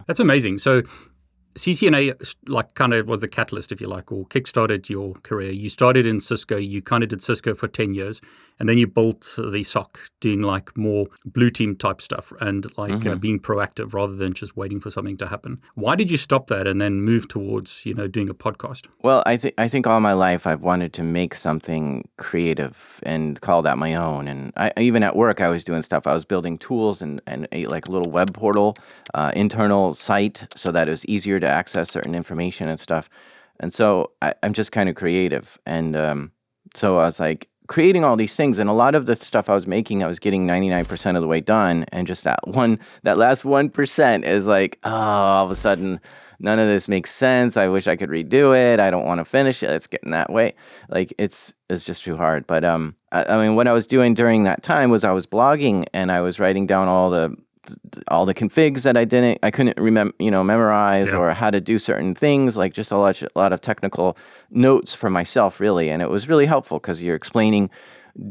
That's amazing. So CCNA like kind of was the catalyst, if you like, or kickstarted your career. You started in Cisco. You kind of did Cisco for 10 years, and then you built the SOC, doing like more blue team type stuff and like being proactive rather than just waiting for something to happen. Why did you stop that and then move towards, doing a podcast? Well, I think all my life I've wanted to make something creative and call that my own. And even at work, I was doing stuff. I was building tools and like a little web portal, internal site, so that it was easier to access certain information and stuff. And so I'm just kind of creative. And so I was like creating all these things. And a lot of the stuff I was making, I was getting 99% of the way done. And just that last 1% is like, all of a sudden, none of this makes sense. I wish I could redo it. I don't want to finish it. It's getting that way. Like it's just too hard. But I mean, what I was doing during that time was I was blogging and I was writing down all the configs that I couldn't remember, memorize, or how to do certain things, like just a lot of technical notes for myself, really. And it was really helpful because you're explaining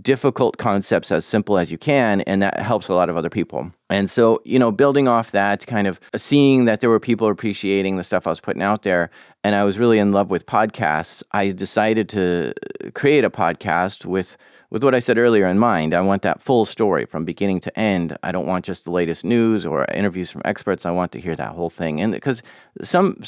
difficult concepts as simple as you can, and that helps a lot of other people. And so, building off that, kind of seeing that there were people appreciating the stuff I was putting out there, and I was really in love with podcasts, I decided to create a podcast with what I said earlier in mind. I want that full story from beginning to end. I don't want just the latest news or interviews from experts. I want to hear that whole thing. And because some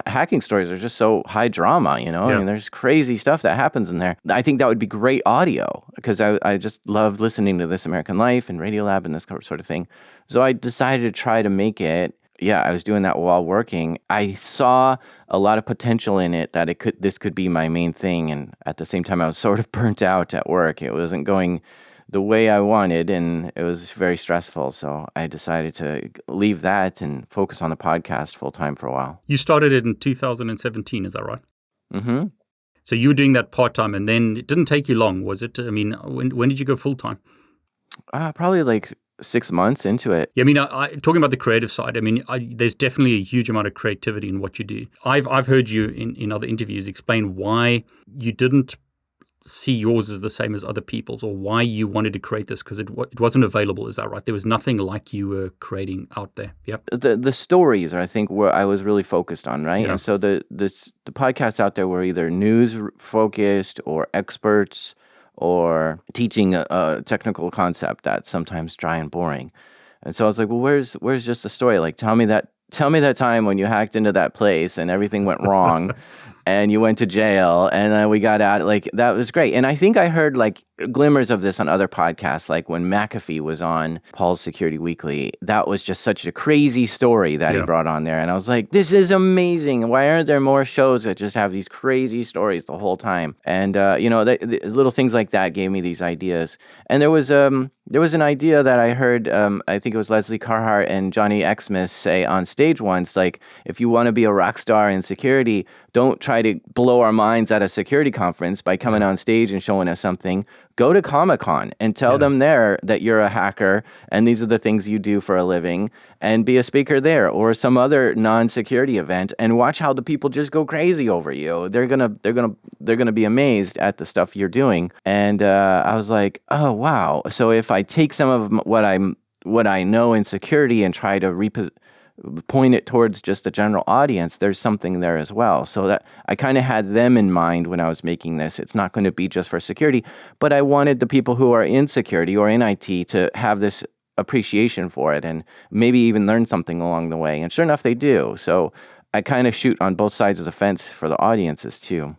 hacking stories are just so high drama, I mean, there's crazy stuff that happens in there. I think that would be great audio because I just love listening to This American Life and Radiolab and this sort of thing. So I decided to try to make it. Yeah, I was doing that while working. I saw a lot of potential in it that this could be my main thing. And at the same time, I was sort of burnt out at work. It wasn't going the way I wanted, and it was very stressful. So I decided to leave that and focus on the podcast full time for a while. You started it in 2017, is that right? Mm-hmm. So you were doing that part time, and then it didn't take you long, was it? I mean, when did you go full time? Probably like 6 months into it. Yeah, I mean, talking about the creative side, I mean, there's definitely a huge amount of creativity in what you do. I've heard you in other interviews explain why you didn't see yours as the same as other people's, or why you wanted to create this, because it wasn't available. Is that right? There was nothing like you were creating out there. Yep. The stories are, I think, where I was really focused on, right? Yeah. And so the podcasts out there were either news focused or experts, or teaching a technical concept that's sometimes dry and boring. And so I was like, well, where's just the story? Like, tell me that time when you hacked into that place and everything went wrong and you went to jail and then we got out. Like, that was great. And I think I heard like glimmers of this on other podcasts, like when McAfee was on Paul's Security Weekly. That was just such a crazy story that he brought on there. And I was like, this is amazing. Why aren't there more shows that just have these crazy stories the whole time? And, the little things like that gave me these ideas. And there was an idea that I heard, I think it was Leslie Carhart and Johnny Xmas say on stage once, like, if you want to be a rock star in security, don't try to blow our minds at a security conference by coming on stage and showing us something. Go to Comic-Con and tell them there that you're a hacker and these are the things you do for a living, and be a speaker there or some other non-security event, and watch how the people just go crazy over you. They're gonna be amazed at the stuff you're doing. And I was like, oh wow. So if I take some of what I know in security and try to point it towards just the general audience, there's something there as well. So that I kind of had them in mind when I was making this. It's not going to be just for security, but I wanted the people who are in security or in IT to have this appreciation for it and maybe even learn something along the way. And sure enough, they do. So I kind of shoot on both sides of the fence for the audiences too.